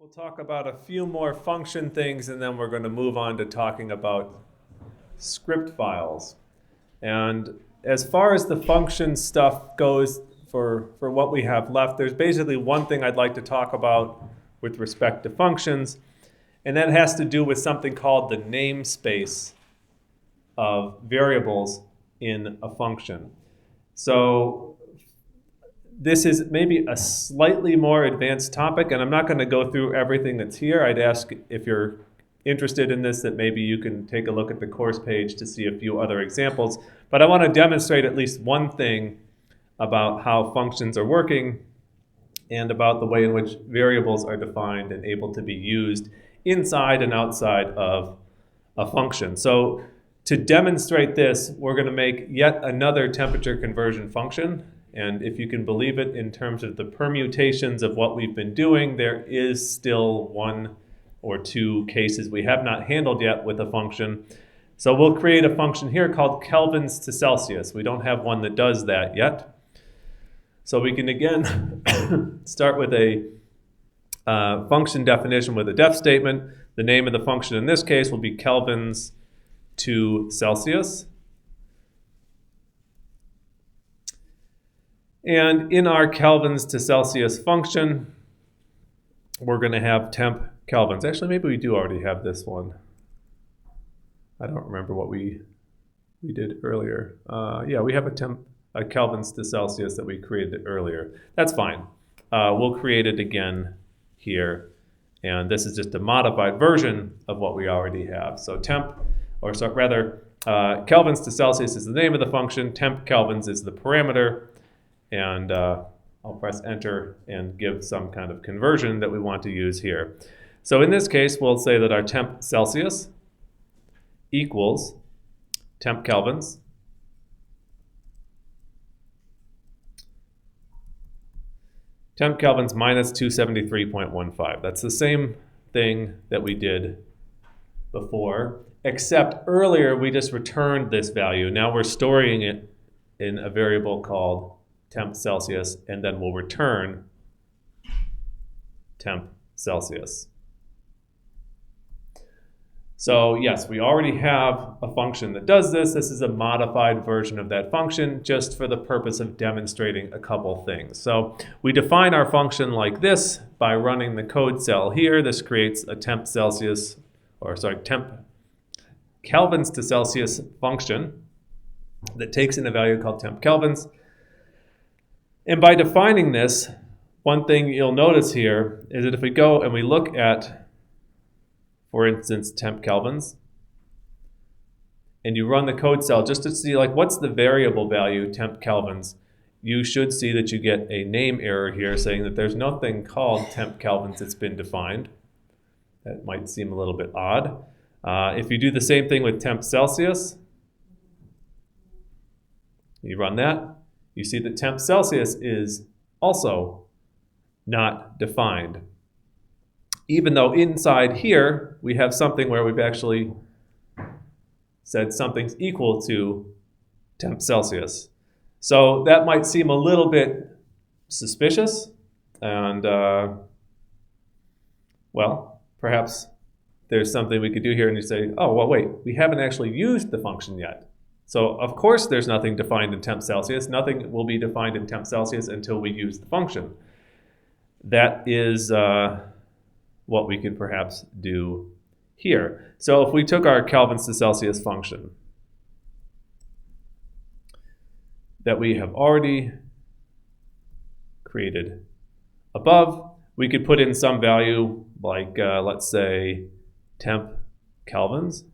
We'll talk about a few more function things, and then we're going to move on to talking about script files. And as far as the function stuff goes, for what we have left, there's basically one thing I'd like to talk about with respect to functions, and that has to do with something called the namespace of variables in a function. So this is maybe a slightly more advanced topic, and I'm not going to go through everything that's here. I'd ask if you're interested in this that maybe you can take a look at the course page to see a few other examples. But I want to demonstrate at least one thing about how functions are working and about the way in which variables are defined and able to be used inside and outside of a function. So to demonstrate this, we're going to make yet another temperature conversion function. And if you can believe it, in terms of the permutations of what we've been doing, there is still one or two cases we have not handled yet with a function. So we'll create a function here called kelvins to Celsius. We don't have one that does that yet. So we can again start with a function definition with a def statement. The name of the function in this case will be kelvins to Celsius. And in our kelvins to Celsius function, we're going to have temp kelvins. Actually, maybe we do already have this one. I don't remember what we did earlier. Yeah, we have a kelvins to Celsius that we created earlier. That's fine. We'll create it again here. And this is just a modified version of what we already have. So kelvins to Celsius is the name of the function. Temp kelvins is the parameter. And I'll press enter and give some kind of conversion that we want to use here. So in this case, we'll say that our temp Celsius equals temp kelvins minus 273.15. That's the same thing that we did before, except earlier we just returned this value. Now we're storing it in a variable called temp Celsius, and then we'll return temp Celsius. So yes, we already have a function that does this. This is a modified version of that function just for the purpose of demonstrating a couple things. So we define our function like this by running the code cell here. This creates a temp kelvins to Celsius function that takes in a value called temp kelvins. And by defining this, one thing you'll notice here is that if we go and we look at, for instance, temp kelvins, and you run the code cell just to see like what's the variable value temp kelvins, you should see that you get a name error here saying that there's nothing called temp kelvins that's been defined. That might seem a little bit odd. If you do the same thing with temp Celsius, you run that, you see that temp Celsius is also not defined. Even though inside here, we have something where we've actually said something's equal to temp Celsius. So that might seem a little bit suspicious. And, well, perhaps there's something we could do here and you say, oh, well, wait, we haven't actually used the function yet. So of course there's nothing defined in temp Celsius. Nothing will be defined in temp Celsius until we use the function. That is what we could perhaps do here. So if we took our kelvins to Celsius function that we have already created above, we could put in some value like, let's say, temp kelvins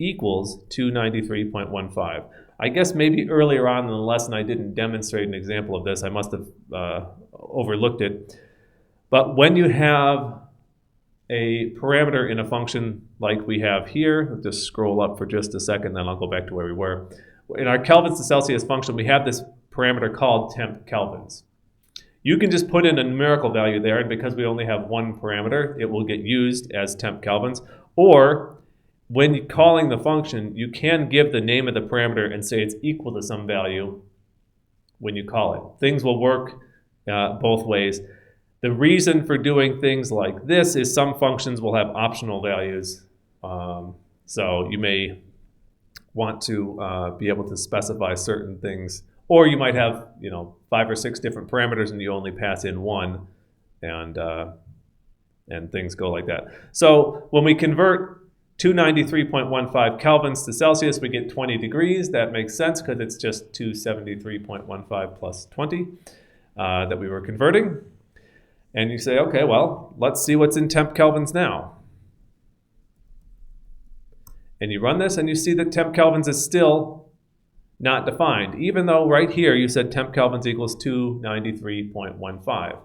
equals 293.15. I guess maybe earlier on in the lesson I didn't demonstrate an example of this. I must have overlooked it. But when you have a parameter in a function like we have here, I'll just scroll up for just a second, then I'll go back to where we were. In our kelvins to Celsius function, we have this parameter called temp kelvins. You can just put in a numerical value there, and because we only have one parameter, it will get used as temp kelvins. Or when calling the function, you can give the name of the parameter and say it's equal to some value when you call it. Things will work both ways. The reason for doing things like this is some functions will have optional values. So you may want to be able to specify certain things, or you might have 5 or 6 different parameters and you only pass in one, and things go like that. So when we convert 293.15 kelvins to Celsius, we get 20 degrees. That makes sense because it's just 273.15 plus 20 that we were converting. And you say, okay, well, let's see what's in temp kelvins now. And you run this and you see that temp kelvins is still not defined, even though right here you said temp kelvins equals 293.15.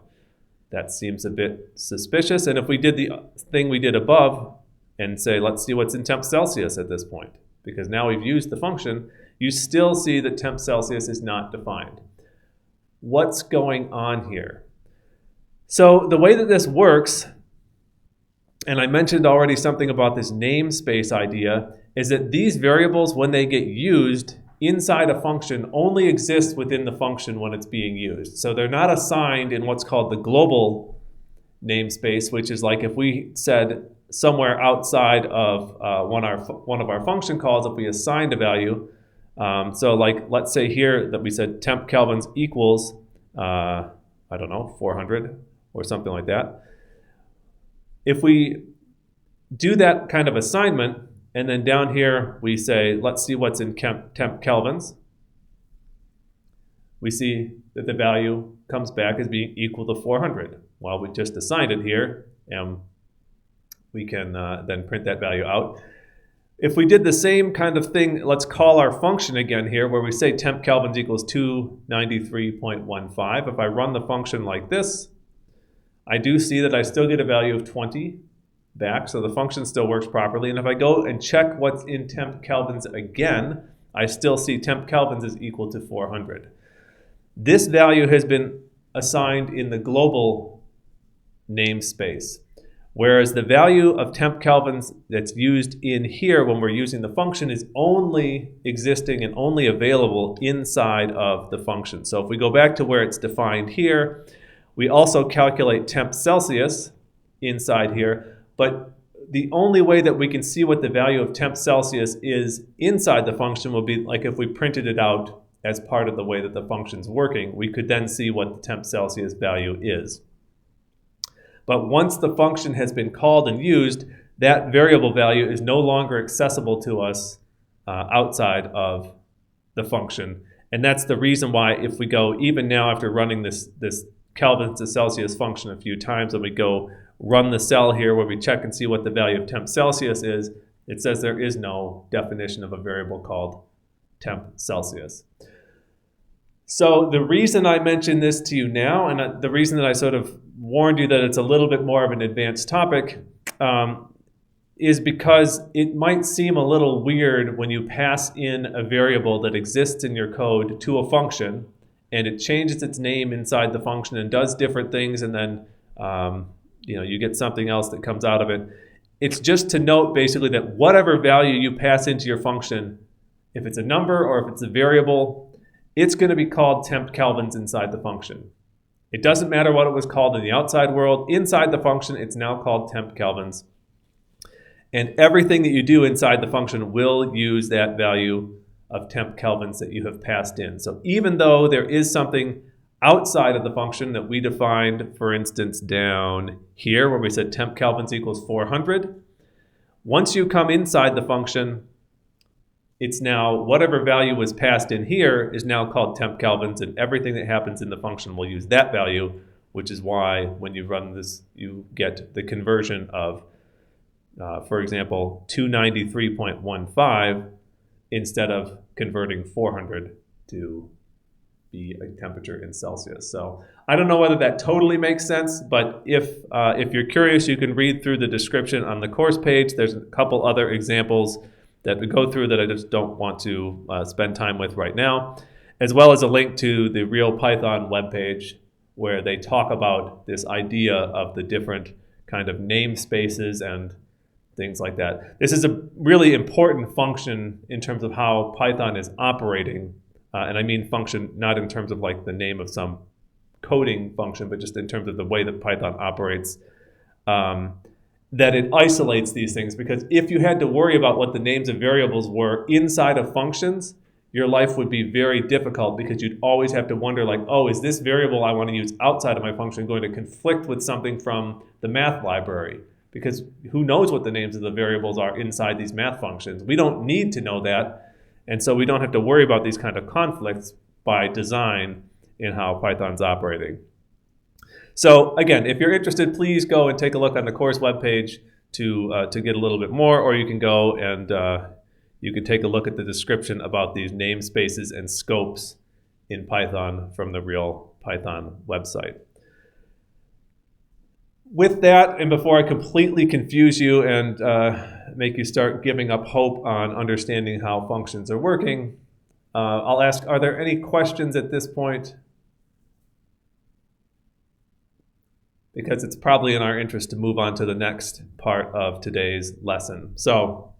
That seems a bit suspicious. And if we did the thing we did above and say, let's see what's in temp Celsius at this point, because now we've used the function, you still see that temp Celsius is not defined. What's going on here? So the way that this works, and I mentioned already something about this namespace idea, is that these variables, when they get used inside a function, only exist within the function when it's being used. So they're not assigned in what's called the global namespace, which is like if we said somewhere outside of one of our function calls, if we assigned a value. So like let's say here that we said temp kelvins equals, 400 or something like that. If we do that kind of assignment, and then down here we say, let's see what's in temp kelvins, we see that the value comes back as being equal to 400. Well, we just assigned it here, and we can then print that value out. If we did the same kind of thing, let's call our function again here, where we say temp kelvins equals 293.15. If I run the function like this, I do see that I still get a value of 20 back, so the function still works properly. And if I go and check what's in temp kelvins again, I still see temp kelvins is equal to 400. This value has been assigned in the global namespace, whereas the value of temp kelvins that's used in here when we're using the function is only existing and only available inside of the function. So if we go back to where it's defined here, we also calculate temp Celsius inside here, but the only way that we can see what the value of temp Celsius is inside the function will be like if we printed it out as part of the way that the function's working. We could then see what the temp Celsius value is. But once the function has been called and used, that variable value is no longer accessible to us outside of the function. And that's the reason why if we go, even now after running this Kelvin to Celsius function a few times, and we go run the cell here where we check and see what the value of temp Celsius is, it says there is no definition of a variable called temp Celsius. So the reason I mention this to you now, and the reason that I sort of warned you that it's a little bit more of an advanced topic, is because it might seem a little weird when you pass in a variable that exists in your code to a function, and it changes its name inside the function and does different things, and then you get something else that comes out of it. It's just to note basically that whatever value you pass into your function, if it's a number or if it's a variable, it's going to be called temp kelvins inside the function. It doesn't matter what it was called in the outside world. Inside the function, it's now called temp kelvins. And everything that you do inside the function will use that value of temp kelvins that you have passed in. So even though there is something outside of the function that we defined, for instance, down here where we said temp kelvins equals 400, once you come inside the function, it's now whatever value was passed in here is now called temp kelvins, and everything that happens in the function will use that value, which is why when you run this, you get the conversion of, for example, 293.15 instead of converting 400 to be a temperature in Celsius. So I don't know whether that totally makes sense, but if you're curious, you can read through the description on the course page. There's a couple other examples that we go through that I just don't want to spend time with right now, as well as a link to the Real Python webpage where they talk about this idea of the different kind of namespaces and things like that. This is a really important function in terms of how Python is operating, and I mean function not in terms of like the name of some coding function, but just in terms of the way that Python operates, that it isolates these things. Because if you had to worry about what the names of variables were inside of functions, your life would be very difficult, because you'd always have to wonder, like, oh, is this variable I want to use outside of my function going to conflict with something from the math library? Because who knows what the names of the variables are inside these math functions? We don't need to know that, and so we don't have to worry about these kind of conflicts by design in how Python's operating. So again, if you're interested, please go and take a look on the course webpage to get a little bit more, or you can go and you can take a look at the description about these namespaces and scopes in Python from the real Python website. With that, and before I completely confuse you and make you start giving up hope on understanding how functions are working, I'll ask, are there any questions at this point? Because it's probably in our interest to move on to the next part of today's lesson. So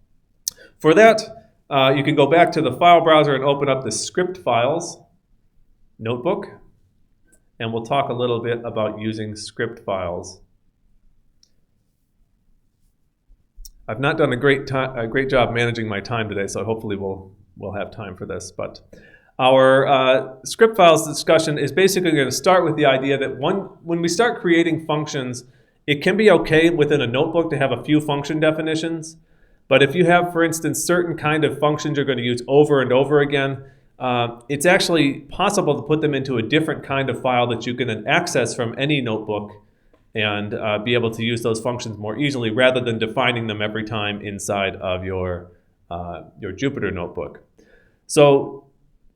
for that, you can go back to the file browser and open up the script files notebook, and we'll talk a little bit about using script files. I've not done a great job managing my time today, so hopefully we'll have time for this. But our script files discussion is basically going to start with the idea that when we start creating functions, it can be okay within a notebook to have a few function definitions. But if you have, for instance, certain kind of functions you're going to use over and over again, it's actually possible to put them into a different kind of file that you can then access from any notebook and be able to use those functions more easily, rather than defining them every time inside of your Jupyter notebook. So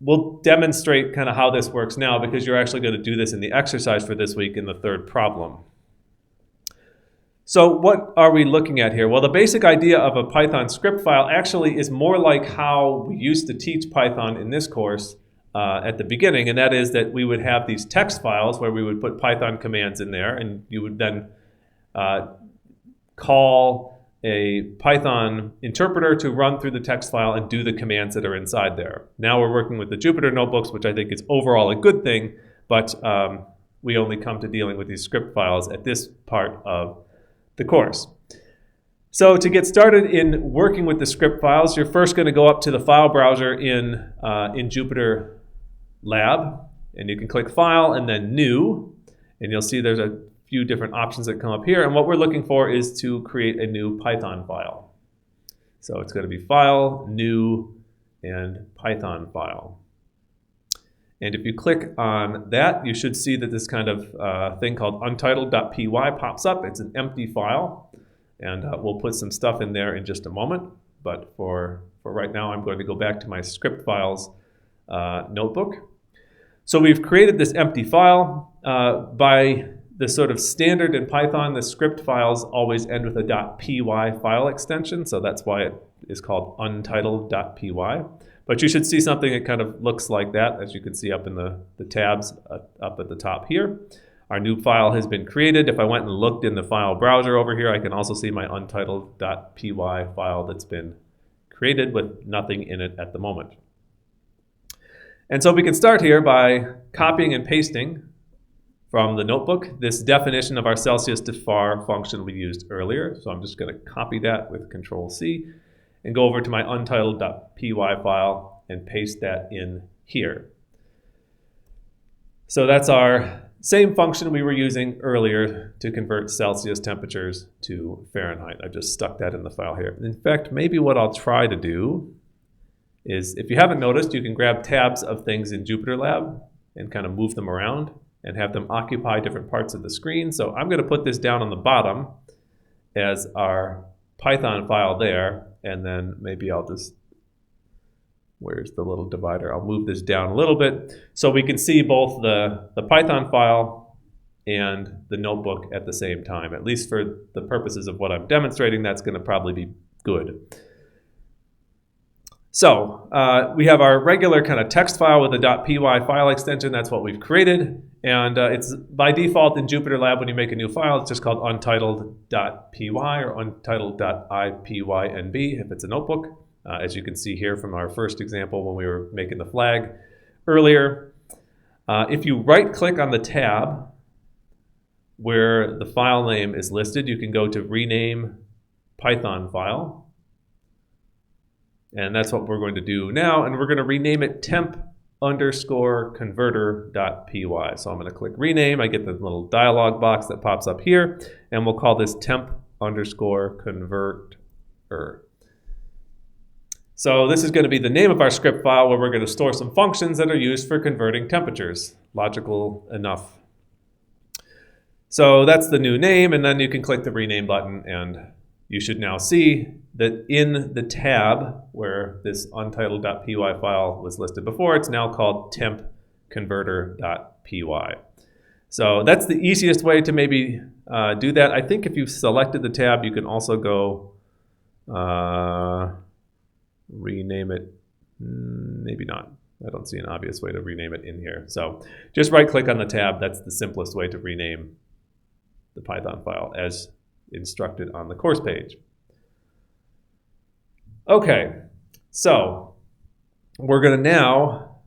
we'll demonstrate kind of how this works now, because you're actually going to do this in the exercise for this week in the third problem. So what are we looking at here? Well, the basic idea of a Python script file actually is more like how we used to teach Python in this course at the beginning, and that is that we would have these text files where we would put Python commands in there, and you would then call a Python interpreter to run through the text file and do the commands that are inside there. Now we're working with the Jupyter notebooks, which I think is overall a good thing, but we only come to dealing with these script files at this part of the course. So to get started in working with the script files, you're first going to go up to the file browser in Jupyter Lab, and you can click File and then New, and you'll see there's a few different options that come up here, and what we're looking for is to create a new Python file. So it's going to be File, New, and Python file. And if you click on that, you should see that this kind of thing called untitled.py pops up. It's an empty file, and we'll put some stuff in there in just a moment. But for right now, I'm going to go back to my script files notebook. So we've created this empty file. By the sort of standard in Python, the script files always end with a .py file extension, so that's why it is called untitled.py. But you should see something that kind of looks like that, as you can see up in the tabs up at the top here. Our new file has been created. If I went and looked in the file browser over here, I can also see my untitled.py file that's been created with nothing in it at the moment. And so we can start here by copying and pasting from the notebook this definition of our Celsius to far function we used earlier. So I'm just going to copy that with Control-C and go over to my untitled.py file and paste that in here. So that's our same function we were using earlier to convert Celsius temperatures to Fahrenheit. I just stuck that in the file here. In fact, maybe what I'll try to do is, if you haven't noticed, you can grab tabs of things in Jupyter Lab and kind of move them around and have them occupy different parts of the screen. So I'm going to put this down on the bottom as our Python file there, and then maybe I'll just, where's the little divider? I'll move this down a little bit so we can see both the Python file and the notebook at the same time. At least for the purposes of what I'm demonstrating, that's going to probably be good. So we have our regular kind of text file with a .py file extension. That's what we've created. And it's by default in Jupyter Lab, when you make a new file, it's just called untitled.py or untitled.ipynb if it's a notebook. As you can see here from our first example when we were making the flag earlier. If you right-click on the tab where the file name is listed, you can go to Rename Python File. And that's what we're going to do now. And we're going to rename it temp_converter.py. So I'm going to click Rename. I get the little dialog box that pops up here. And we'll call this temp_converter. So this is going to be the name of our script file where we're going to store some functions that are used for converting temperatures. Logical enough. So that's the new name, and then you can click the rename button, and you should now see that in the tab where this untitled.py file was listed before, it's now called temp_converter.py. So that's the easiest way to maybe do that. I think if you've selected the tab, you can also go rename it. Maybe not. I don't see an obvious way to rename it in here. So just right-click on the tab. That's the simplest way to rename the Python file as instructed on the course page. Okay, so we're going to now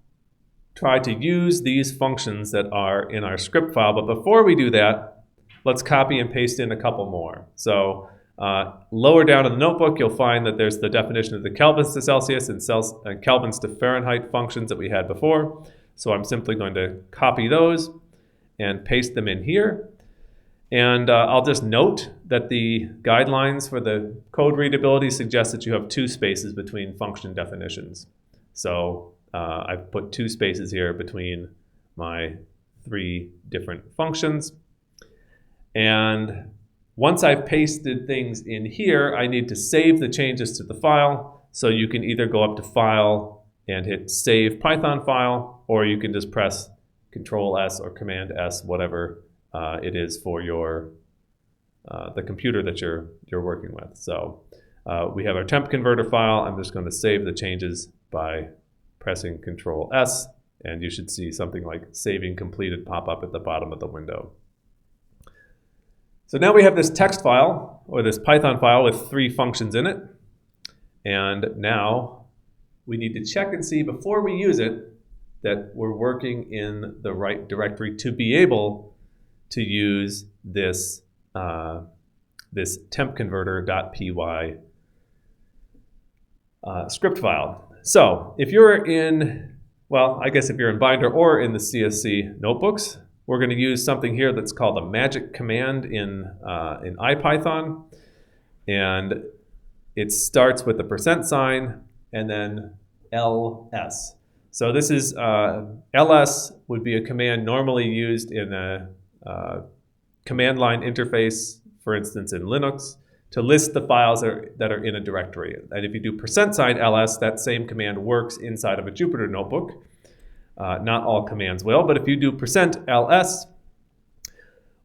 try to use these functions that are in our script file. But before we do that, let's copy and paste in a couple more. So lower down in the notebook, you'll find that there's the definition of the Kelvins to Celsius and Kelvins to Fahrenheit functions that we had before. So I'm simply going to copy those and paste them in here. And I'll just note that the guidelines for the code readability suggest that you have 2 spaces between function definitions. So I've put 2 spaces here between my 3 different functions. And once I've pasted things in here, I need to save the changes to the file. So you can either go up to File and hit Save Python File, or you can just press Control-S or Command-S, whatever it is for your the computer that you're working with. So we have our temp converter file. I'm just going to save the changes by pressing Control-S, and you should see something like saving completed pop up at the bottom of the window. So now we have this text file, or this Python file with 3 functions in it. And now we need to check and see before we use it that we're working in the right directory to be able to use this, this tempconverter.py script file. So if you're in, well, I guess if you're in Binder or in the CSC notebooks, we're going to use something here that's called a magic command in IPython. And it starts with the %, and then ls. So this is, ls would be a command normally used in a command line interface, for instance in Linux, to list the files that are in a directory. And if you do %ls, that same command works inside of a Jupyter notebook. Not all commands will, but if you do %ls,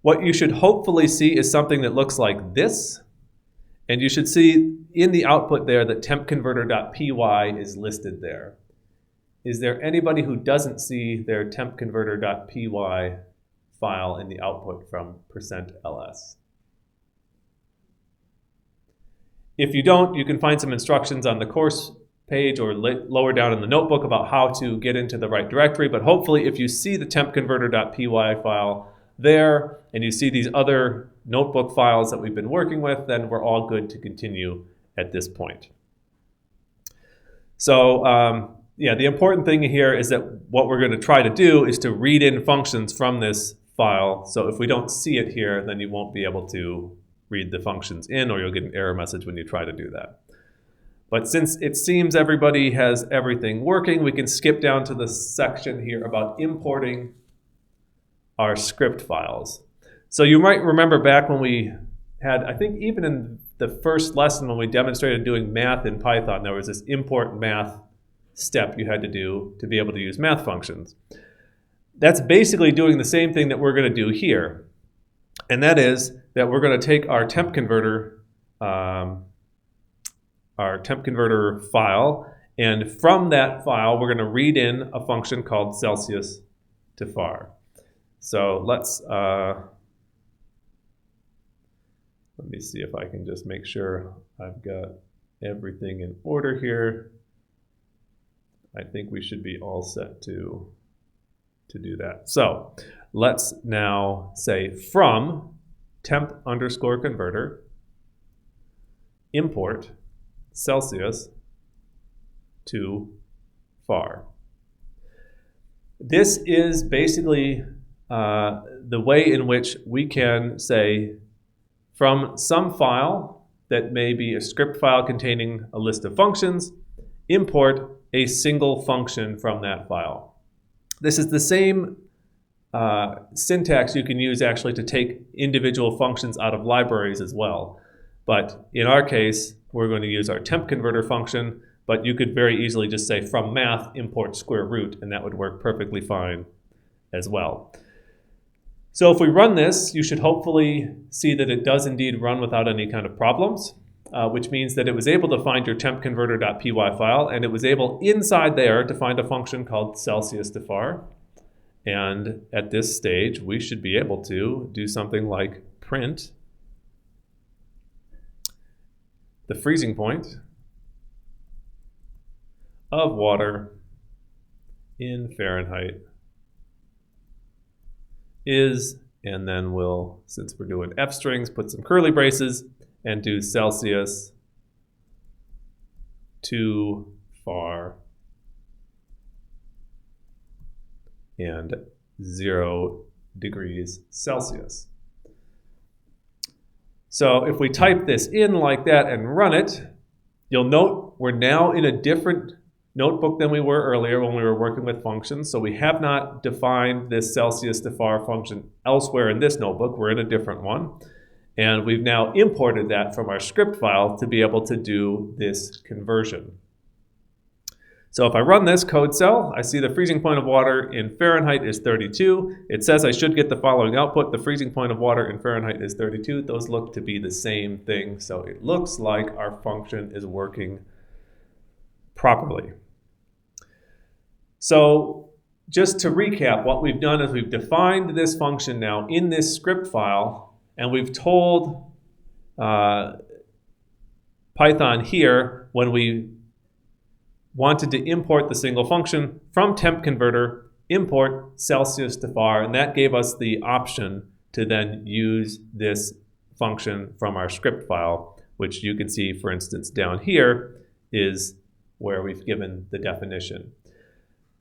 what you should hopefully see is something that looks like this. And you should see in the output there that tempconverter.py is listed there. Is there anybody who doesn't see their tempconverter.py file in the output from %ls? If you don't, you can find some instructions on the course page or lower down in the notebook about how to get into the right directory. But hopefully if you see the tempconverter.py file there and you see these other notebook files that we've been working with, then we're all good to continue at this point. So yeah, the important thing here is that what we're going to try to do is to read in functions from this file. So if we don't see it here, then you won't be able to read the functions in, or you'll get an error message when you try to do that. But since it seems everybody has everything working, we can skip down to the section here about importing our script files. So you might remember back when we had, I think even in the first lesson when we demonstrated doing math in Python, there was this import math step you had to do to be able to use math functions. That's basically doing the same thing that we're going to do here. And that is that we're going to take our temp converter file, and from that file, we're going to read in a function called Celsius to Far. So let's, let me see if I can just make sure I've got everything in order here. I think we should be all set to to do that. So let's now say from temp underscore converter, import Celsius to var. This is basically the way in which we can say from some file that may be a script file containing a list of functions, import a single function from that file. This is the same syntax you can use actually to take individual functions out of libraries as well. But in our case, we're going to use our temp converter function, but you could very easily just say from math import square root, and that would work perfectly fine as well. So if we run this, you should hopefully see that it does indeed run without any kind of problems, which means that it was able to find your tempconverter.py file, and it was able inside there to find a function called Celsius to var. And at this stage, we should be able to do something like print the freezing point of water in Fahrenheit is, and then we'll, since we're doing F strings, put some curly braces and do Celsius to var and 0 degrees Celsius. So if we type this in like that and run it, you'll note we're now in a different notebook than we were earlier when we were working with functions. So we have not defined this Celsius to var function elsewhere in this notebook. We're in a different one. And we've now imported that from our script file to be able to do this conversion. So if I run this code cell, I see the freezing point of water in Fahrenheit is 32. It says I should get the following output. The freezing point of water in Fahrenheit is 32. Those look to be the same thing. So it looks like our function is working properly. So just to recap, what we've done is we've defined this function now in this script file, and we've told Python here when we wanted to import the single function from temp converter, import Celsius to var, and that gave us the option to then use this function from our script file, which you can see, for instance, down here is where we've given the definition.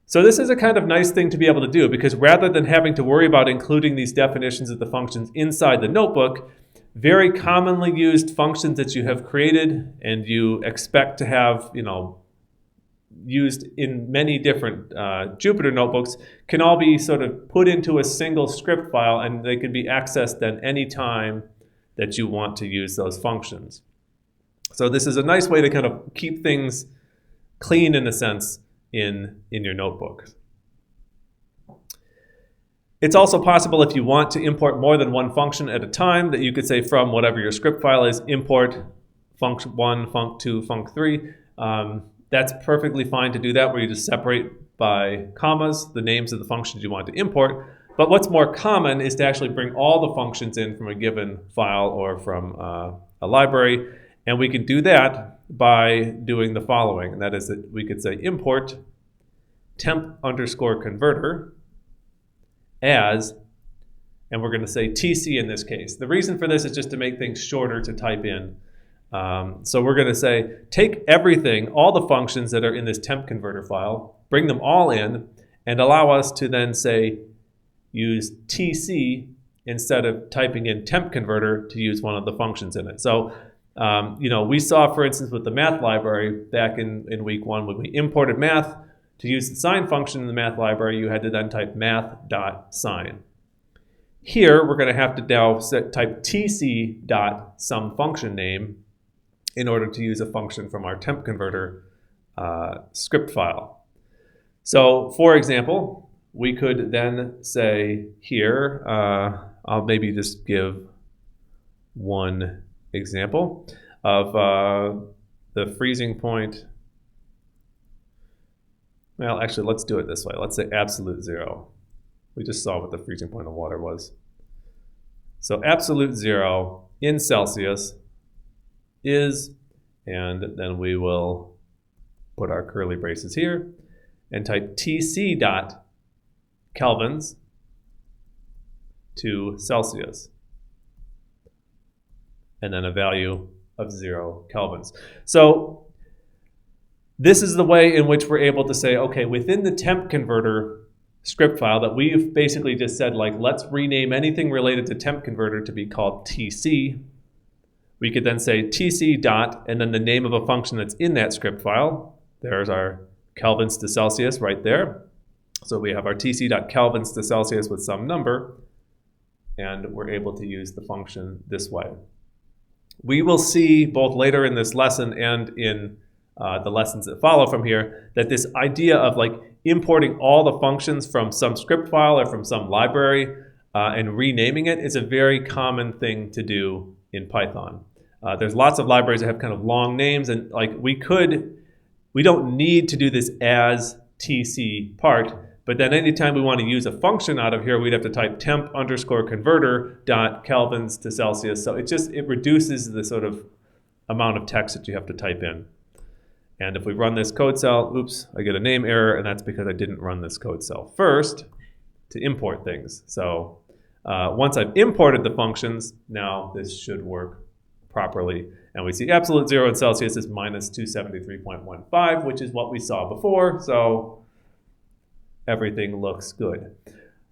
So this is a kind of nice thing to be able to do, because rather than having to worry about including these definitions of the functions inside the notebook, very commonly used functions that you have created and you expect to have, used in many different Jupyter notebooks can all be sort of put into a single script file, and they can be accessed then any time that you want to use those functions. So this is a nice way to kind of keep things clean in a sense in your notebook. It's also possible if you want to import more than one function at a time that you could say from whatever your script file is, import func1, func2, func3. That's perfectly fine to do that, where you just separate by commas the names of the functions you want to import. But what's more common is to actually bring all the functions in from a given file or from a library. And we can do that by doing the following. And that is that we could say import temp underscore converter as, and we're going to say TC in this case. The reason for this is just to make things shorter to type in. So we're going to say, take everything, all the functions that are in this temp converter file, bring them all in, and allow us to then say, use TC instead of typing in temp converter to use one of the functions in it. So, we saw, for instance, with the math library back in week 1, when we imported math, to use the sign function in the math library, you had to then type math.sign. Here, we're going to have to now type tc.some function name in order to use a function from our temp converter script file. So, for example, we could then say here, I'll maybe just give one example of the freezing point. Well, actually, let's do it this way. Let's say absolute 0. We just saw what the freezing point of water was. So absolute 0 in Celsius is, and then we will put our curly braces here and type TC dot kelvins to Celsius, and then a value of 0 kelvins. So this is the way in which we're able to say, okay, within the temp converter script file that we've basically just said, like, let's rename anything related to temp converter to be called TC. We could then say TC dot, and then the name of a function that's in that script file. There's our kelvins to Celsius right there. So we have our TC.kelvins to Celsius with some number, and we're able to use the function this way. We will see both later in this lesson and in the lessons that follow from here that this idea of like importing all the functions from some script file or from some library and renaming it is a very common thing to do in Python. There's lots of libraries that have kind of long names, and like we don't need to do this as TC part, but then anytime we want to use a function out of here, we'd have to type temp underscore converter dot kelvins to Celsius. So it reduces the sort of amount of text that you have to type in. And if we run this code cell, oops, I get a name error, and that's because I didn't run this code cell first to import things. So once I've imported the functions, now this should work properly. And we see absolute 0 in Celsius is minus 273.15, which is what we saw before. So everything looks good.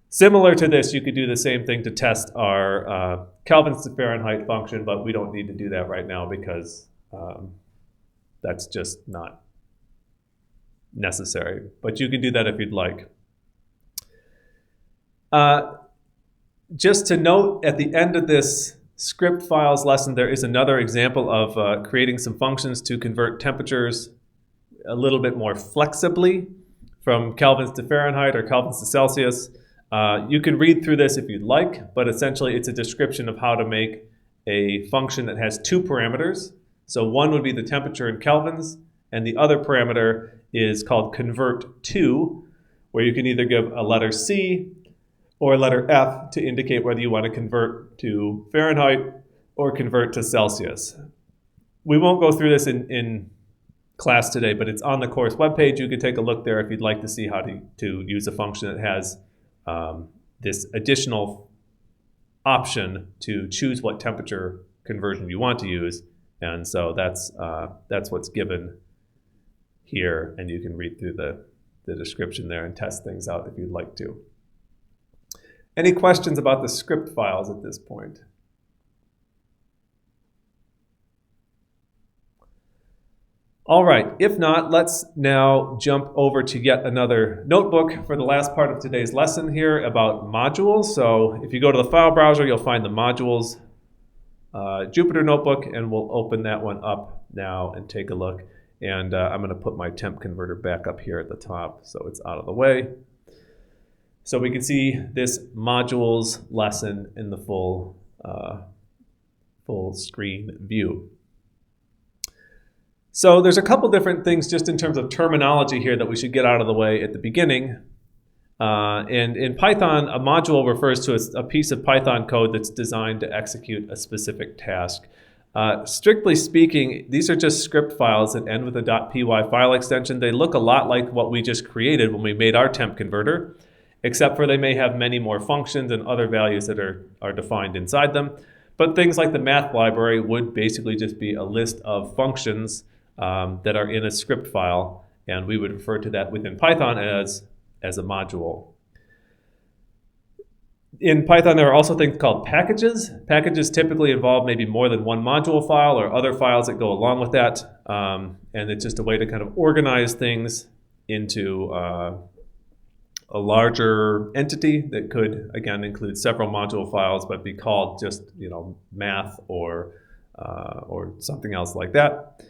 Similar to this, you could do the same thing to test our kelvins to Fahrenheit function, but we don't need to do that right now because that's just not necessary. But you can do that if you'd like. Just to note, at the end of this script files lesson, there is another example of creating some functions to convert temperatures a little bit more flexibly from kelvins to Fahrenheit or kelvins to Celsius. You can read through this if you'd like, but essentially it's a description of how to make a function that has two parameters. So one would be the temperature in kelvins, and the other parameter is called convert to, where you can either give a letter C or a letter F to indicate whether you want to convert to Fahrenheit or convert to Celsius. We won't go through this in class today, but it's on the course webpage. You can take a look there if you'd like to see how to use a function that has this additional option to choose what temperature conversion you want to use. And so that's what's given here, and you can read through the description there and test things out if you'd like to. Any questions about the script files at this point? All right, if not, let's now jump over to yet another notebook for the last part of today's lesson here about modules. So if you go to the file browser, you'll find the modules Jupyter notebook, and we'll open that one up now and take a look. And I'm going to put my temp converter back up here at the top so it's out of the way. So we can see this modules lesson in the full screen view. So there's a couple different things just in terms of terminology here that we should get out of the way at the beginning. And in Python, a module refers to a piece of Python code that's designed to execute a specific task. Strictly speaking, these are just script files that end with a .py file extension. They look a lot like what we just created when we made our temp converter, except for they may have many more functions and other values that are defined inside them. But things like the math library would basically just be a list of functions that are in a script file, and we would refer to that within Python as a module. In Python, there are also things called packages. Packages typically involve maybe more than one module file or other files that go along with that, and it's just a way to kind of organize things into a larger entity that could, again, include several module files, but be called just, math or something else like that.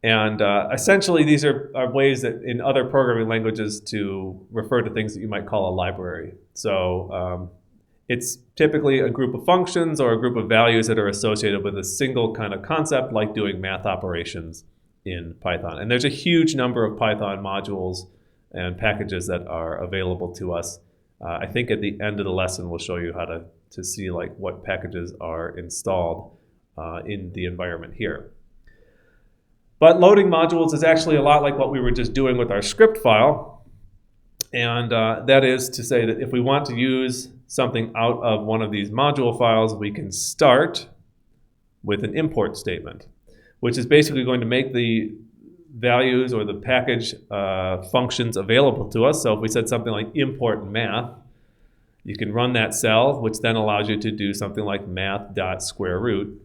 And essentially, these are ways that in other programming languages to refer to things that you might call a library. So it's typically a group of functions or a group of values that are associated with a single kind of concept, like doing math operations in Python. And there's a huge number of Python modules and packages that are available to us. I think at the end of the lesson, we'll show you how to see like what packages are installed in the environment here. But loading modules is actually a lot like what we were just doing with our script file. And that is to say that if we want to use something out of one of these module files, we can start with an import statement, which is basically going to make the values or the package functions available to us. So if we said something like import math, you can run that cell, which then allows you to do something like math.square root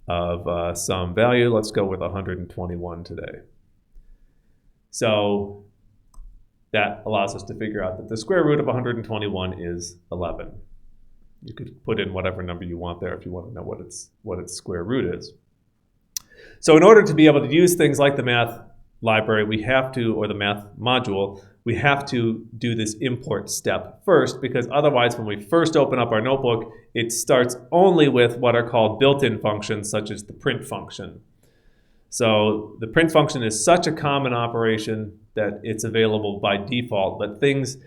of some value. Let's go with 121 today. So that allows us to figure out that the square root of 121 is 11. You could put in whatever number you want there if you want to know what its square root is. So in order to be able to use things like the math library, we have to, or the math module, we have to do this import step first, because otherwise when we first open up our notebook, it starts only with what are called built-in functions, such as the print function. So the print function is such a common operation that it's available by default, but things,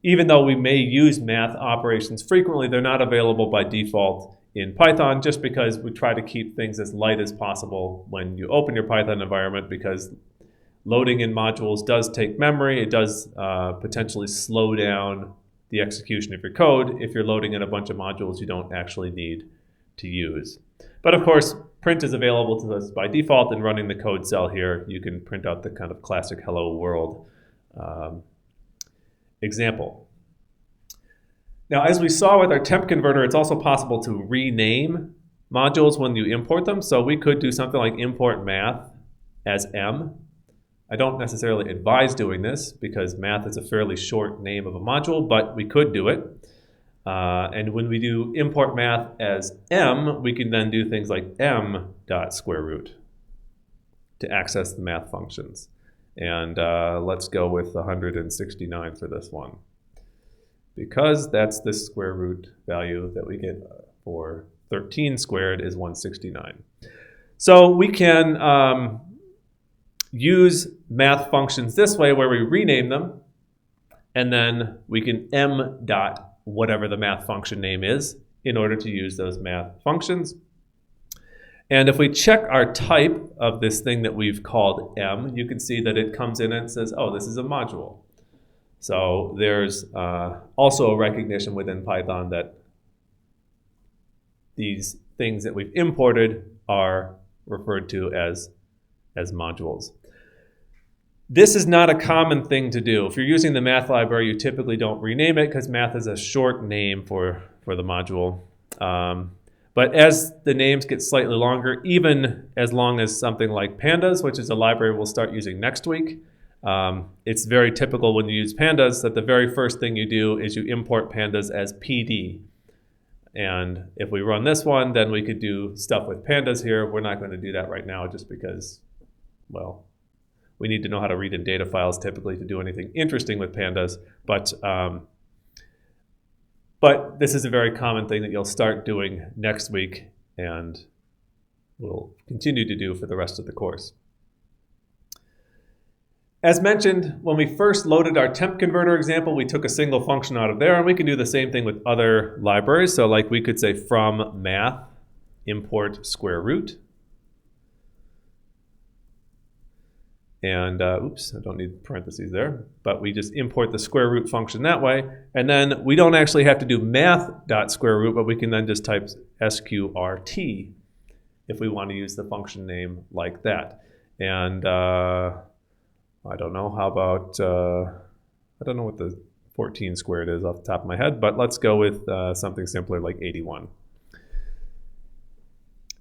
even though we may use math operations frequently, they're not available by default in Python, just because we try to keep things as light as possible when you open your Python environment, because loading in modules does take memory. It does potentially slow down the execution of your code if you're loading in a bunch of modules you don't actually need to use. But of course, print is available to us by default, and running the code cell here, you can print out the kind of classic hello world example. Now, as we saw with our temp converter, it's also possible to rename modules when you import them. So we could do something like import math as M. I don't necessarily advise doing this because math is a fairly short name of a module, but we could do it. And when we do import math as M, we can then do things like m.square root to access the math functions. And let's go with 169 for this one, because that's the square root value that we get for 13 squared is 169. So we can use math functions this way, where we rename them, and then we can m dot whatever the math function name is in order to use those math functions. And if we check our type of this thing that we've called m, you can see that it comes in and says, oh, this is a module. So there's also a recognition within Python that these things that we've imported are referred to as modules. This is not a common thing to do. If you're using the math library, you typically don't rename it because math is a short name for the module. But as the names get slightly longer, even as long as something like pandas, which is a library we'll start using next week, it's very typical when you use pandas that the very first thing you do is you import pandas as PD. And if we run this one, then we could do stuff with pandas here. We're not going to do that right now just because, well, we need to know how to read in data files typically to do anything interesting with pandas. But this is a very common thing that you'll start doing next week and will continue to do for the rest of the course. As mentioned, when we first loaded our temp converter example, we took a single function out of there, and we can do the same thing with other libraries. So like we could say from math, import square root. And oops, I don't need parentheses there, but we just import the square root function that way. And then we don't actually have to do math.square root, but we can then just type sqrt if we want to use the function name like that. And I don't know, how about, I don't know what the 14 squared is off the top of my head, but let's go with something simpler like 81.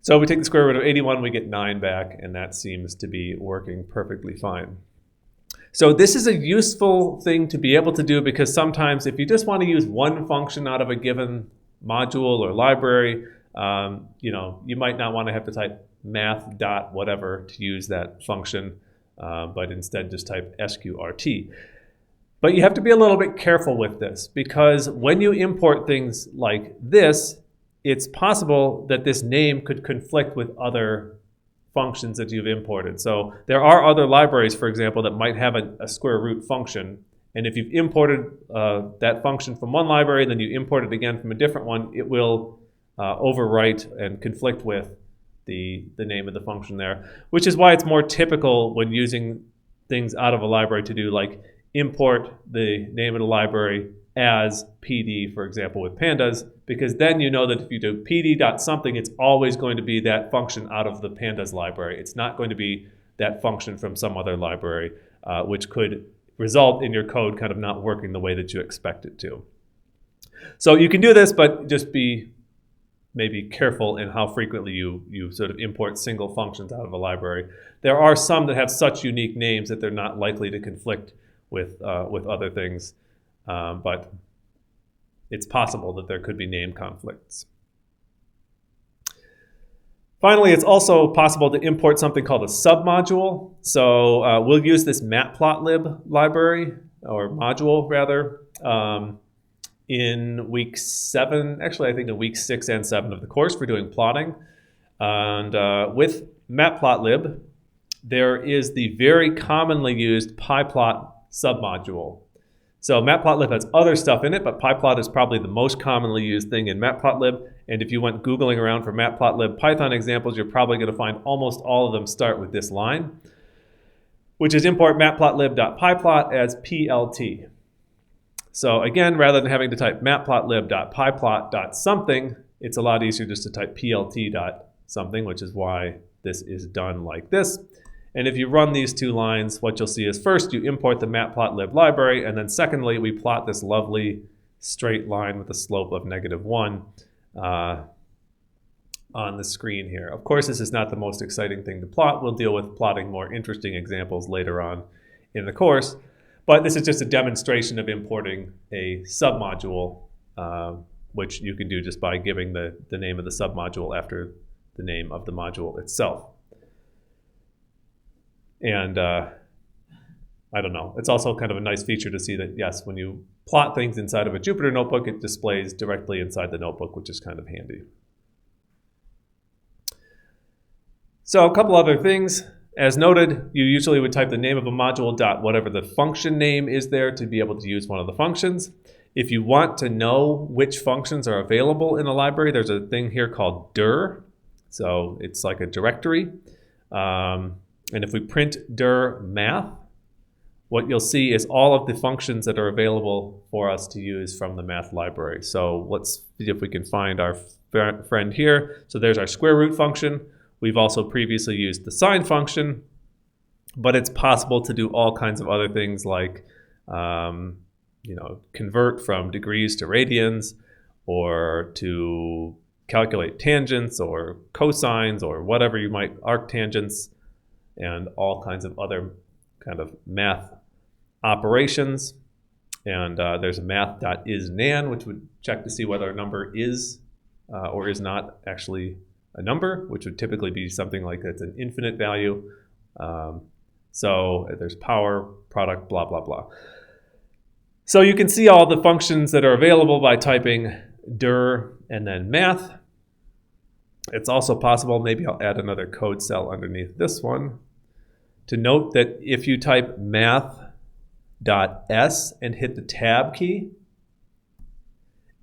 So we take the square root of 81, we get 9 back, and that seems to be working perfectly fine. So this is a useful thing to be able to do, because sometimes if you just want to use one function out of a given module or library, you might not want to have to type math dot whatever to use that function, but instead just type sqrt. But you have to be a little bit careful with this, because when you import things like this, it's possible that this name could conflict with other functions that you've imported. So there are other libraries, for example, that might have a square root function. And if you've imported that function from one library and then you import it again from a different one, it will overwrite and conflict with the name of the function there, which is why it's more typical when using things out of a library to do, like import the name of the library as PD, for example, with pandas, because then you know that if you do pd.something, it's always going to be that function out of the pandas library. It's not going to be that function from some other library, which could result in your code kind of not working the way that you expect it to. So you can do this, but just be maybe careful in how frequently you sort of import single functions out of a library. There are some that have such unique names that they're not likely to conflict with other things, but it's possible that there could be name conflicts. Finally, it's also possible to import something called a submodule. So we'll use this matplotlib library, or module rather, in week 7, actually I think in week 6 and 7 of the course for doing plotting. And with matplotlib, there is the very commonly used pyplot submodule. So matplotlib has other stuff in it, but pyplot is probably the most commonly used thing in matplotlib. And if you went Googling around for matplotlib Python examples, you're probably going to find almost all of them start with this line, which is import matplotlib.pyplot as PLT. So again, rather than having to type matplotlib.pyplot.something, it's a lot easier just to type plt.something, which is why this is done like this. And if you run these two lines, what you'll see is first you import the matplotlib library, and then secondly, we plot this lovely straight line with a slope of -1 on the screen here. Of course, this is not the most exciting thing to plot. We'll deal with plotting more interesting examples later on in the course. But this is just a demonstration of importing a submodule, which you can do just by giving the name of the submodule after the name of the module itself. And I don't know, it's also kind of a nice feature to see that, yes, when you plot things inside of a Jupyter notebook, it displays directly inside the notebook, which is kind of handy. So a couple other things. As noted, you usually would type the name of a module dot whatever the function name is there to be able to use one of the functions. If you want to know which functions are available in a library, there's a thing here called dir. So it's like a directory. And if we print dir math, what you'll see is all of the functions that are available for us to use from the math library. So let's see if we can find our friend here. So there's our square root function. We've also previously used the sine function, but it's possible to do all kinds of other things like convert from degrees to radians, or to calculate tangents or cosines or whatever you might, arctangents, and all kinds of other kind of math operations. And there's a math.isNan, which would check to see whether a number is or is not actually a number, which would typically be something like it's an infinite value. So there's power, product, blah, blah, blah. So you can see all the functions that are available by typing dir and then math. It's also possible, maybe I'll add another code cell underneath this one, to note that if you type math.s and hit the tab key,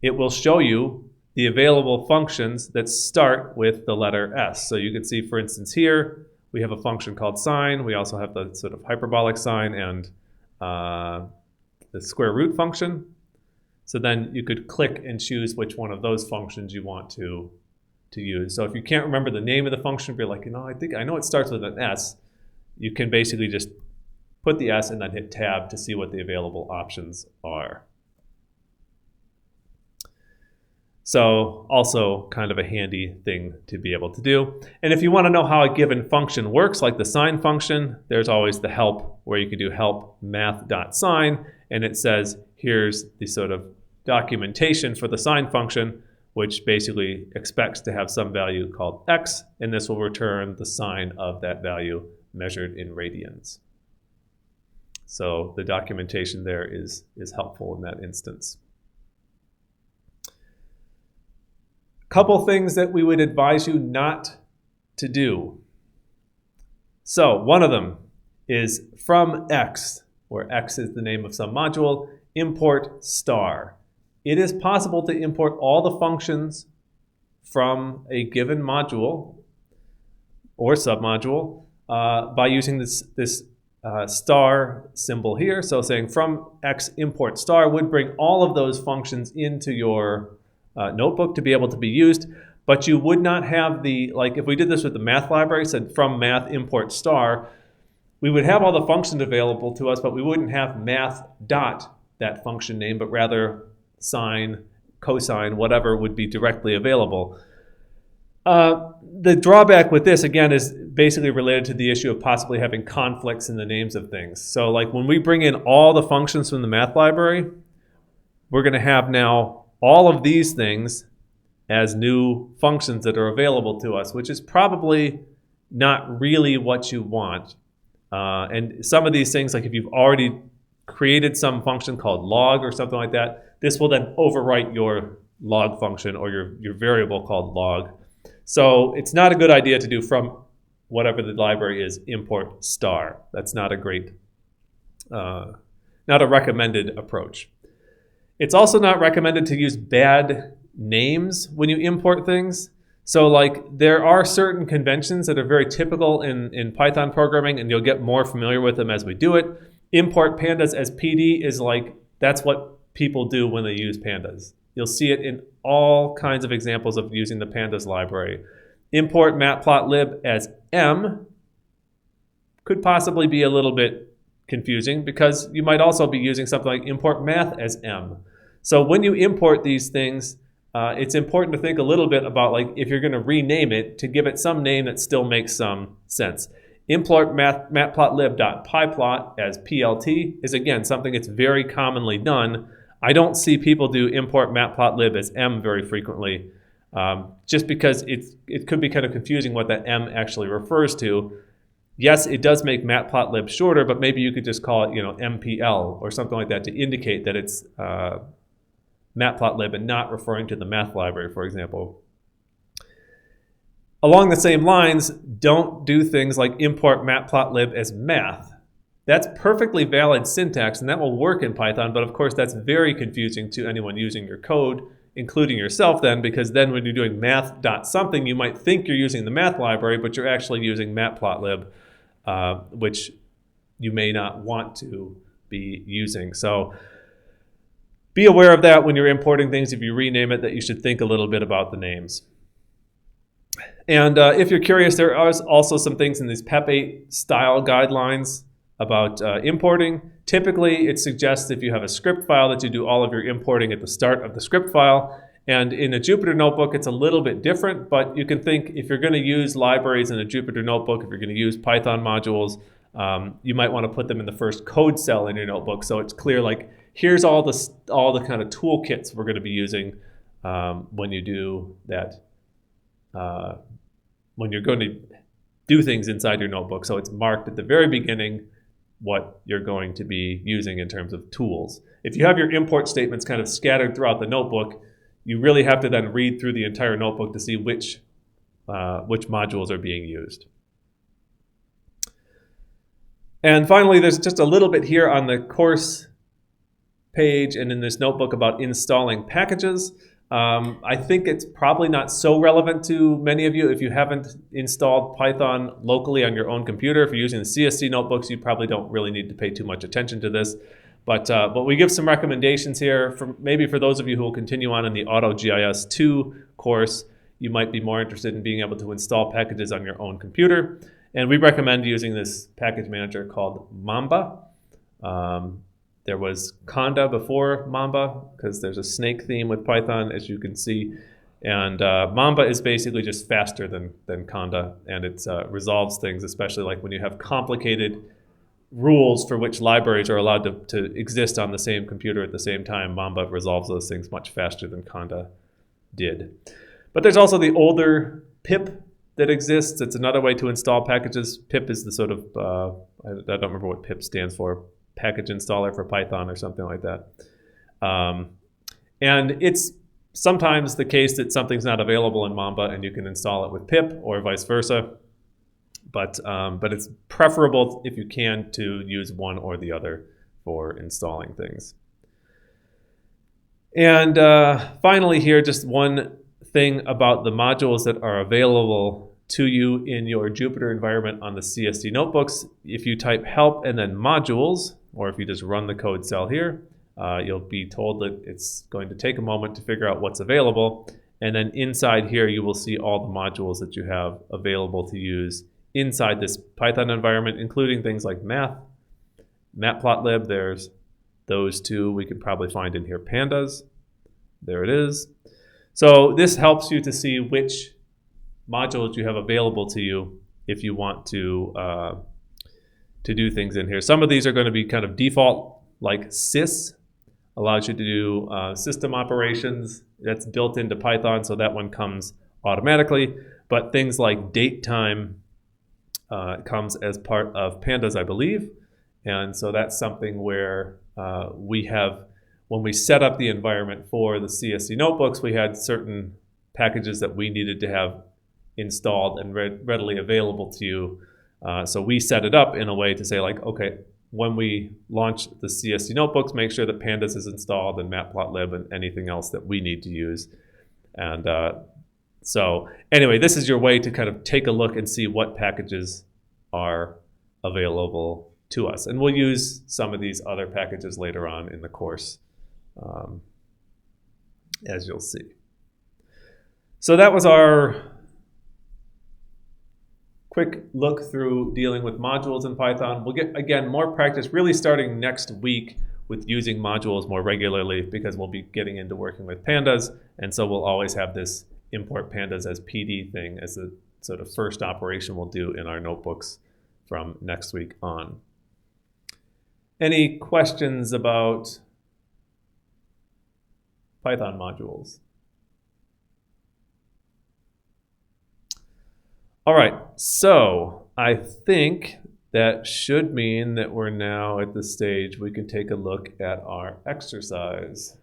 it will show you the available functions that start with the letter S. So you can see, for instance, here we have a function called sine. We also have the sort of hyperbolic sine and the square root function. So then you could click and choose which one of those functions you want to use. So if you can't remember the name of the function, you're like, I know it starts with an S, you can basically just put the S and then hit tab to see what the available options are. So also kind of a handy thing to be able to do. And if you want to know how a given function works, like the sine function, there's always the help, where you can do help math.sine, and it says here's the sort of documentation for the sine function, which basically expects to have some value called x, and this will return the sine of that value measured in radians. So the documentation there is helpful in that instance. Couple things that we would advise you not to do. So one of them is from x, where x is the name of some module, import star. It is possible to import all the functions from a given module or submodule by using this star symbol here. So saying from X import star would bring all of those functions into your notebook to be able to be used. But you would not have like if we did this with the math library, said from math import star, we would have all the functions available to us, but we wouldn't have math dot that function name, but rather sine, cosine, whatever would be directly available. The drawback with this, again, is basically related to the issue of possibly having conflicts in the names of things. So like when we bring in all the functions from the math library, we're going to have now all of these things as new functions that are available to us, which is probably not really what you want. And some of these things, like if you've already created some function called log or something like that, this will then overwrite your log function or your variable called log. So it's not a good idea to do from whatever the library is import star. That's not a great, not a recommended approach. It's also not recommended to use bad names when you import things. So like there are certain conventions that are very typical in Python programming, and you'll get more familiar with them as we do it. Import pandas as PD is like, that's what people do when they use pandas. You'll see it in all kinds of examples of using the pandas library. Import matplotlib as M could possibly be a little bit confusing because you might also be using something like import math as M. So when you import these things, it's important to think a little bit about like if you're going to rename it, to give it some name that still makes some sense. Import matplotlib.pyplot as PLT is again something that's very commonly done. I don't see people do import matplotlib as M very frequently, just because it could be kind of confusing what that M actually refers to. Yes, it does make matplotlib shorter, but maybe you could just call it, MPL or something like that to indicate that it's matplotlib and not referring to the math library, for example. Along the same lines, don't do things like import matplotlib as math. That's perfectly valid syntax, and that will work in Python, but of course that's very confusing to anyone using your code, including yourself then, because then when you're doing math.something, you might think you're using the math library, but you're actually using matplotlib, which you may not want to be using. So be aware of that when you're importing things. If you rename it, that you should think a little bit about the names. And if you're curious, there are also some things in these PEP 8 style guidelines about importing. Typically, it suggests if you have a script file that you do all of your importing at the start of the script file. And in a Jupyter notebook, it's a little bit different, but you can think if you're going to use libraries in a Jupyter notebook, if you're going to use Python modules, you might want to put them in the first code cell in your notebook, so it's clear like here's all the kind of toolkits we're going to be using when you do that, when you're going to do things inside your notebook. So it's marked at the very beginning what you're going to be using in terms of tools. If you have your import statements kind of scattered throughout the notebook, you really have to then read through the entire notebook to see which modules are being used. And finally, there's just a little bit here on the course page and in this notebook about installing packages. I think it's probably not so relevant to many of you if you haven't installed Python locally on your own computer. If you're using the CSC notebooks, you probably don't really need to pay too much attention to this. But we give some recommendations here maybe for those of you who will continue on in the AutoGIS 2 course. You might be more interested in being able to install packages on your own computer. And we recommend using this package manager called Mamba. There was Conda before Mamba because there's a snake theme with Python, as you can see. And Mamba is basically just faster than Conda, and it resolves things, especially like when you have complicated rules for which libraries are allowed to exist on the same computer at the same time. Mamba resolves those things much faster than Conda did. But there's also the older pip that exists. It's another way to install packages. Pip is the sort of, I don't remember what pip stands for, package installer for Python or something like that. And it's sometimes the case that something's not available in Mamba and you can install it with pip or vice versa. But it's preferable if you can to use one or the other for installing things. And finally here, just one thing about the modules that are available to you in your Jupyter environment on the CSD notebooks. If you type help and then modules, or if you just run the code cell here, you'll be told that it's going to take a moment to figure out what's available. And then inside here, you will see all the modules that you have available to use inside this Python environment, including things like math, matplotlib. There's those two. We could probably find in here pandas. There it is. So this helps you to see which modules you have available to you if you want to do things in here. Some of these are going to be kind of default, like sys allows you to do system operations. That's built into Python, so that one comes automatically. But things like date time comes as part of pandas, I believe. And so that's something where we have, when we set up the environment for the CSD notebooks, we had certain packages that we needed to have installed and readily available to you. So we set it up in a way to say, like, okay, when we launch the CSD notebooks, make sure that pandas is installed and matplotlib and anything else that we need to use. And so anyway, this is your way to kind of take a look and see what packages are available to us. And we'll use some of these other packages later on in the course, as you'll see. So that was our quick look through dealing with modules in Python. We'll get, again, more practice really starting next week with using modules more regularly, because we'll be getting into working with pandas. And so we'll always have this import pandas as PD thing as the sort of first operation we'll do in our notebooks from next week on. Any questions about Python modules? All right, so I think that should mean that we're now at the stage we can take a look at our exercise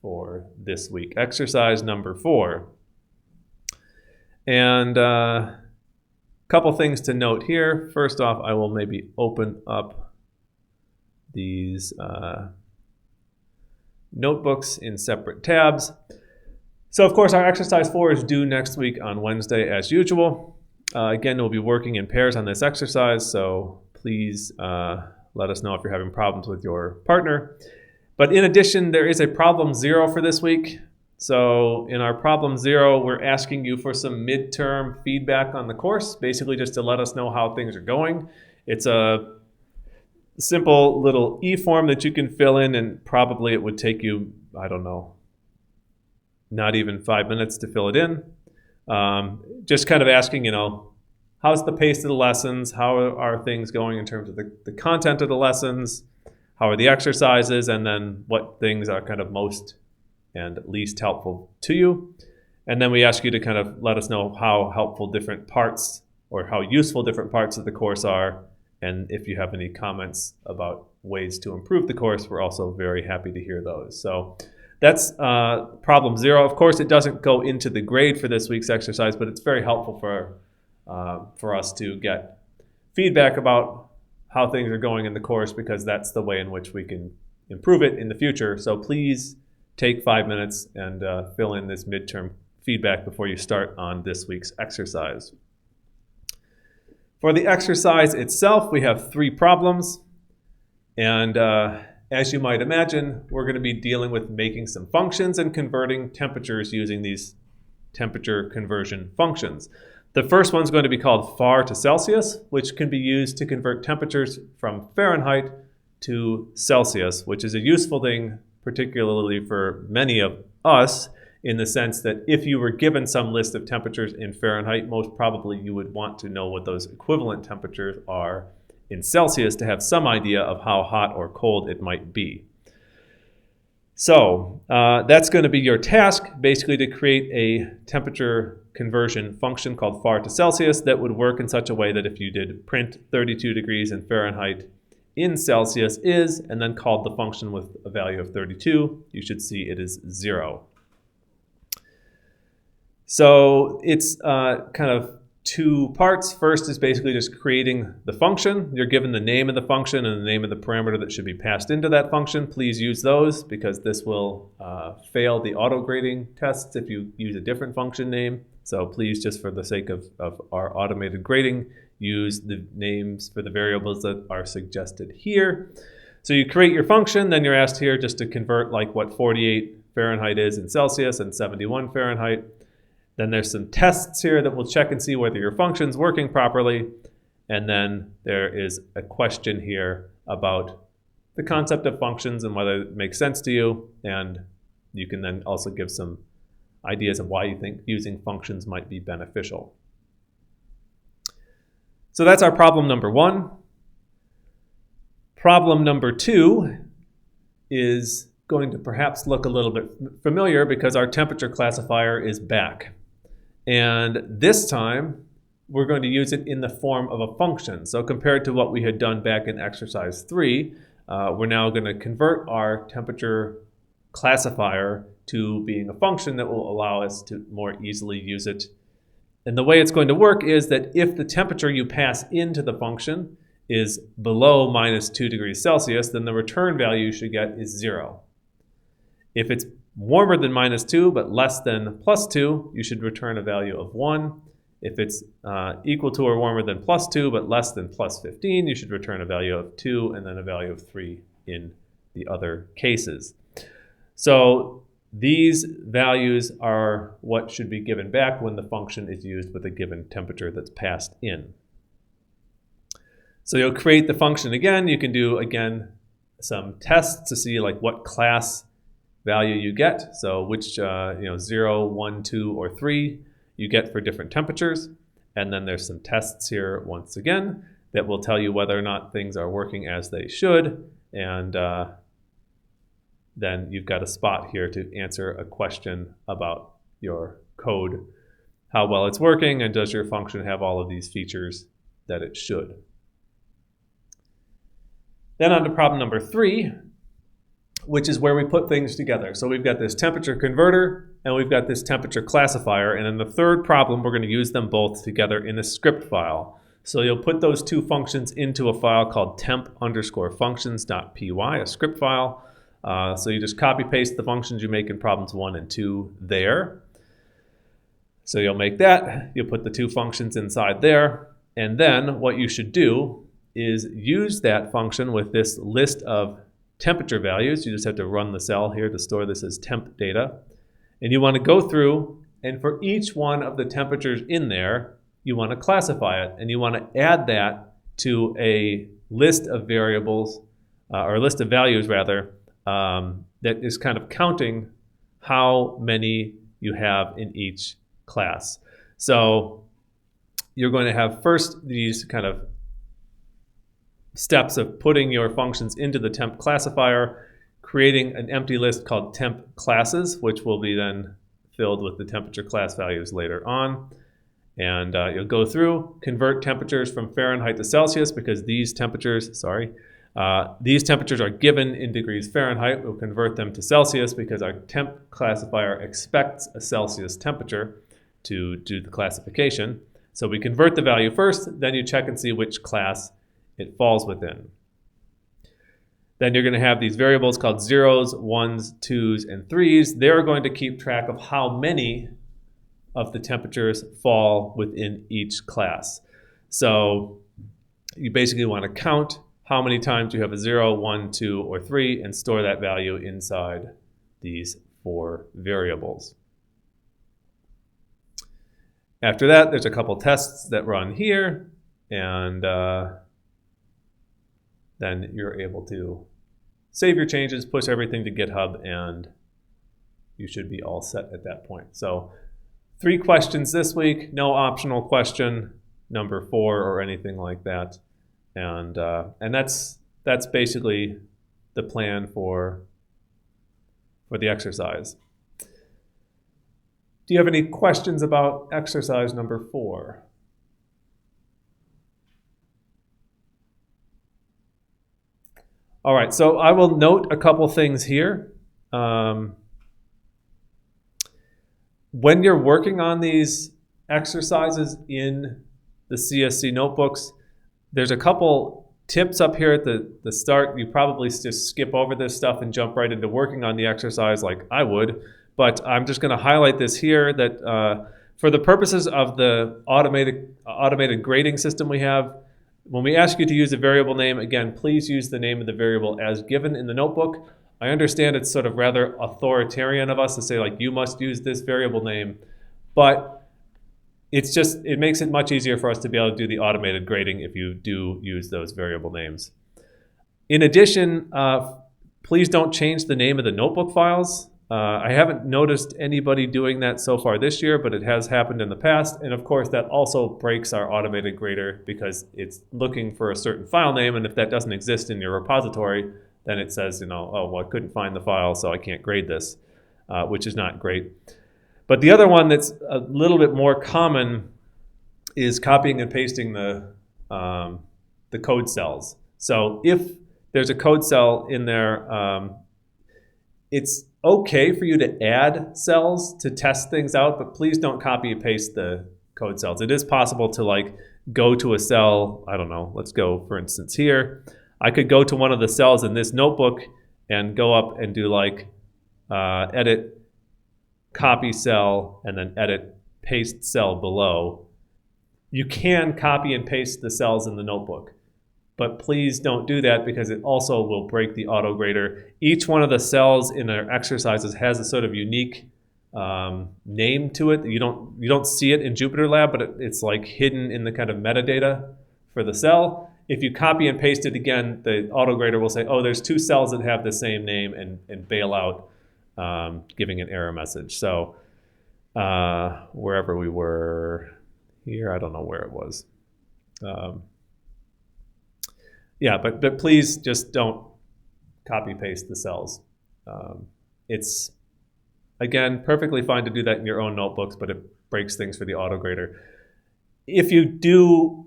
for this week. Exercise number 4. And a couple things to note here. First off, I will maybe open up these notebooks in separate tabs. So of course, our exercise 4 is due next week on Wednesday as usual. Again, we'll be working in pairs on this exercise, so please let us know if you're having problems with your partner. But in addition, there is a problem 0 for this week. So in our problem 0, we're asking you for some midterm feedback on the course, basically just to let us know how things are going. It's a simple little e-form that you can fill in, and probably it would take you, I don't know, not even 5 minutes to fill it in. Just kind of asking, how's the pace of the lessons? How are things going in terms of the content of the lessons? How are the exercises? And then what things are kind of most and least helpful to you? And then we ask you to kind of let us know how helpful different parts or how useful different parts of the course are. And if you have any comments about ways to improve the course, we're also very happy to hear those. So that's problem 0. Of course, it doesn't go into the grade for this week's exercise, but it's very helpful for us to get feedback about how things are going in the course, because that's the way in which we can improve it in the future. So please take 5 minutes and fill in this midterm feedback before you start on this week's exercise. For the exercise itself, we have 3 problems. And as you might imagine, we're going to be dealing with making some functions and converting temperatures using these temperature conversion functions. The first one's going to be called var to Celsius, which can be used to convert temperatures from Fahrenheit to Celsius, which is a useful thing, particularly for many of us, in the sense that if you were given some list of temperatures in Fahrenheit, most probably you would want to know what those equivalent temperatures are in Celsius to have some idea of how hot or cold it might be. So that's going to be your task, basically to create a temperature conversion function called var to Celsius that would work in such a way that if you did print 32 degrees in Fahrenheit in Celsius is, and then called the function with a value of 32, you should see it is 0. So it's kind of 2 parts. First is basically just creating the function. You're given the name of the function and the name of the parameter that should be passed into that function. Please use those, because this will fail the auto-grading tests if you use a different function name So please, just for the sake of our automated grading, use the names for the variables that are suggested here. So you create your function, then you're asked here just to convert like what 48 Fahrenheit is in Celsius and 71 Fahrenheit. Then there's some tests here that will check and see whether your function's working properly. And then there is a question here about the concept of functions and whether it makes sense to you. And you can then also give some ideas of why you think using functions might be beneficial. So that's our problem number 1. Problem number 2 is going to perhaps look a little bit familiar because our temperature classifier is back. And this time, we're going to use it in the form of a function. So compared to what we had done back in exercise 3, we're now going to convert our temperature classifier to being a function that will allow us to more easily use it. And the way it's going to work is that if the temperature you pass into the function is below minus 2 degrees Celsius, then the return value you should get is 0. If it's warmer than minus 2 but less than plus 2, you should return a value of 1. If it's equal to or warmer than plus 2 but less than plus 15, you should return a value of 2 and then a value of 3 in the other cases. So these values are what should be given back when the function is used with a given temperature that's passed in. So you'll create the function again. You can do, again, some tests to see like what class value you get. So which 0, 1, 2, or 3 you get for different temperatures. And then there's some tests here once again that will tell you whether or not things are working as they should. And then you've got a spot here to answer a question about your code, how well it's working, and does your function have all of these features that it should. Then on to problem number 3, which is where we put things together. So we've got this temperature converter and we've got this temperature classifier. And in the third problem, we're going to use them both together in a script file. So you'll put those two functions into a file called temp_functions.py, a script file. So you just copy paste the functions you make in problems 1 and 2 there. So you'll make that. You'll put the two functions inside there. And then what you should do is use that function with this list of temperature values. You just have to run the cell here to store this as temp data. And you want to go through, and for each one of the temperatures in there, you want to classify it. And you want to add that to a list of variables, or a list of values rather, that is kind of counting how many you have in each class. So you're going to have first these kind of steps of putting your functions into the temp classifier, creating an empty list called temp classes, which will be then filled with the temperature class values later on. And you'll go through, convert temperatures from Fahrenheit to Celsius because these temperatures are given in degrees Fahrenheit. We'll convert them to Celsius because our temp classifier expects a Celsius temperature to do the classification. So we convert the value first, then you check and see which class it falls within. Then you're going to have these variables called zeros, ones, twos, and threes. They're going to keep track of how many of the temperatures fall within each class. So you basically want to count how many times you have a 0, 1, 2, or 3 and store that value inside these 4 variables. After that, there's a couple tests that run here, and then you're able to save your changes, push everything to GitHub, and you should be all set at that point. So 3 questions this week, no optional question, number 4 or anything like that. And that's basically the plan for the exercise. Do you have any questions about exercise number 4? All right, so I will note a couple things here. When you're working on these exercises in the CSC notebooks, there's a couple tips up here at the start. You probably just skip over this stuff and jump right into working on the exercise like I would. But I'm just going to highlight this here that For the purposes of the automated grading system we have, when we ask you to use a variable name, again, please use the name of the variable as given in the notebook. I understand it's sort of rather authoritarian of us to say, like, you must use this variable name, but it makes it much easier for us to be able to do the automated grading if you do use those variable names. In addition, please don't change the name of the notebook files. I haven't noticed anybody doing that so far this year, but it has happened in the past. And of course, that also breaks our automated grader because it's looking for a certain file name. And if that doesn't exist in your repository, then it says, oh, well, I couldn't find the file, so I can't grade this, which is not great. But the other one that's a little bit more common is copying and pasting the code cells. So if there's a code cell in there, it's okay for you to add cells to test things out, but please don't copy and paste the code cells. It is possible to like go to a cell, I don't know, let's go for instance here. I could go to one of the cells in this notebook and go up and do like edit copy cell and then edit paste cell below. You can copy and paste the cells in the notebook, but please don't do that because it also will break the auto grader. Each one of the cells in our exercises has a sort of unique name to it. You don't see it in JupyterLab, but it's like hidden in the kind of metadata for the cell. If you copy and paste it again, the auto grader will say, oh, there's two cells that have the same name and bail out, giving an error message. So wherever we were here, I don't know where it was. Yeah, but please just don't copy paste the cells. It's, again, perfectly fine to do that in your own notebooks, but it breaks things for the auto grader. If you do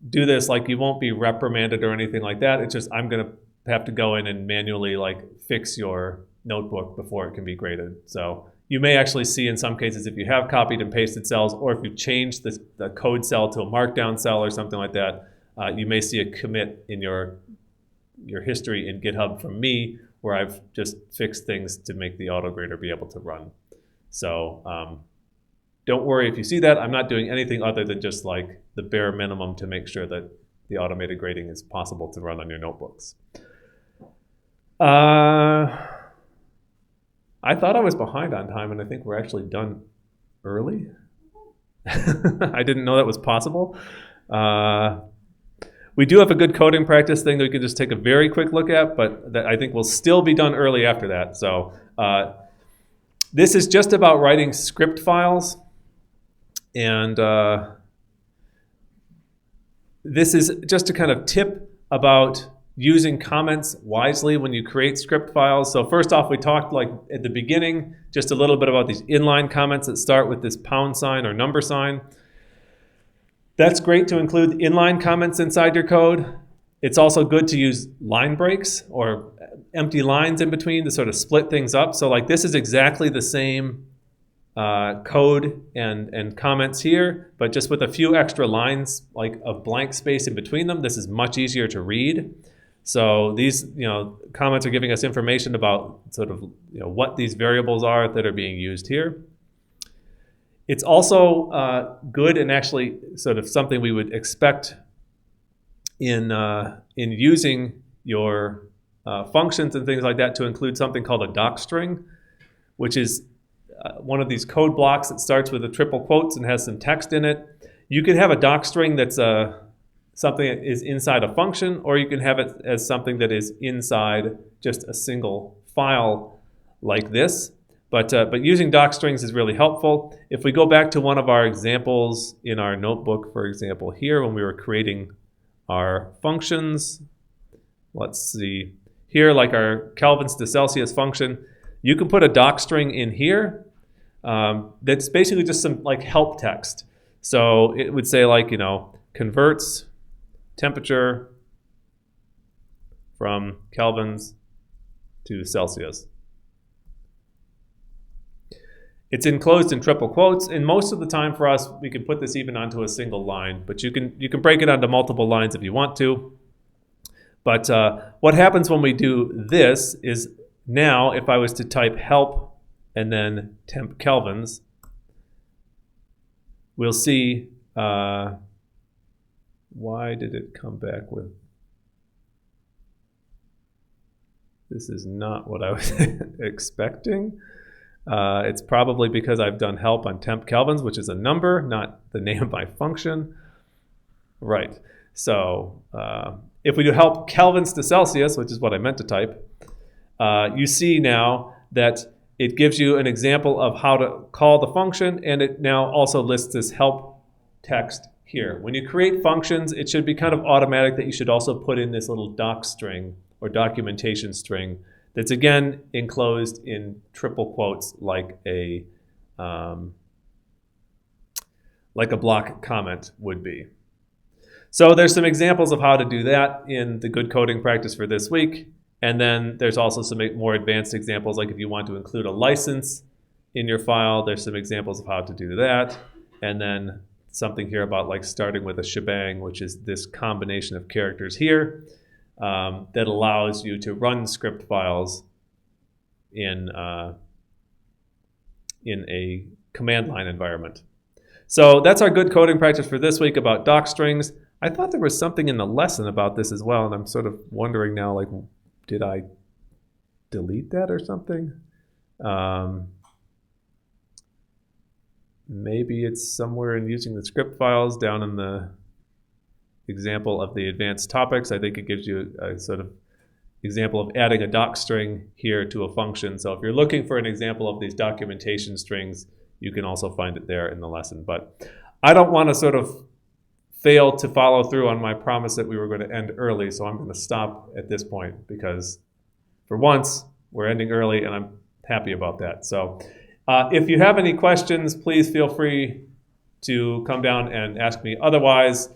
this, like, you won't be reprimanded or anything like that. It's just I'm gonna have to go in and manually like fix your notebook before it can be graded. So you may actually see in some cases if you have copied and pasted cells, or if you change the code cell to a markdown cell or something like that, you may see a commit in your history in GitHub from me where I've just fixed things to make the auto grader be able to run. So don't worry if you see that. I'm not doing anything other than just like the bare minimum to make sure that the automated grading is possible to run on your notebooks. I thought I was behind on time, and I think we're actually done early. I didn't know that was possible. We do have a good coding practice thing that we could just take a very quick look at, but that I think will still be done early after that. So this is just about writing script files. And this is just a kind of tip about using comments wisely when you create script files. So first off, we talked like at the beginning just a little bit about these inline comments that start with this pound sign or number sign. That's great to include inline comments inside your code. It's also good to use line breaks or empty lines in between to sort of split things up. So like this is exactly the same code and comments here, but just with a few extra lines like of blank space in between them. This is much easier to read. So these comments are giving us information about sort of what these variables are that are being used here. It's also good and actually sort of something we would expect in using your functions and things like that to include something called a docstring, which is one of these code blocks that starts with a triple quotes and has some text in it. You can have a docstring that's something that is inside a function, or you can have it as something that is inside just a single file like this. But using docstrings is really helpful. If we go back to one of our examples in our notebook, for example, here when we were creating our functions, let's see, here like our Kelvins to Celsius function, you can put a docstring in here that's basically just some like help text. So it would say like, converts temperature from Kelvins to Celsius. It's enclosed in triple quotes, and most of the time for us, we can put this even onto a single line, but you can break it onto multiple lines if you want to. But what happens when we do this is now if I was to type help and then temp Kelvins, we'll see, why did it come back with, this is not what I was expecting. It's probably because I've done help on temp kelvins, which is a number, not the name of my function. Right, so if we do help kelvins to Celsius, which is what I meant to type, you see now that it gives you an example of how to call the function, and it now also lists this help text here. When you create functions, it should be kind of automatic that you should also put in this little doc string or documentation string that's again enclosed in triple quotes like a block comment would be. So there's some examples of how to do that in the good coding practice for this week. And then there's also some more advanced examples, like if you want to include a license in your file, there's some examples of how to do that. And then something here about like starting with a shebang, which is this combination of characters here that allows you to run script files in a command line environment. So that's our good coding practice for this week about doc strings. I thought there was something in the lesson about this as well, and I'm sort of wondering now, like, did I delete that or something? Maybe it's somewhere in using the script files down in the example of the advanced topics. I think it gives you a sort of example of adding a doc string here to a function. So if you're looking for an example of these documentation strings, you can also find it there in the lesson. But I don't want to sort of fail to follow through on my promise that we were going to end early, so I'm going to stop at this point because for once we're ending early and I'm happy about that. So if you have any questions, please feel free to come down and ask me. Otherwise,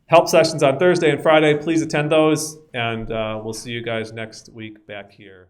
help sessions on Thursday and Friday, please attend those, and we'll see you guys next week back here.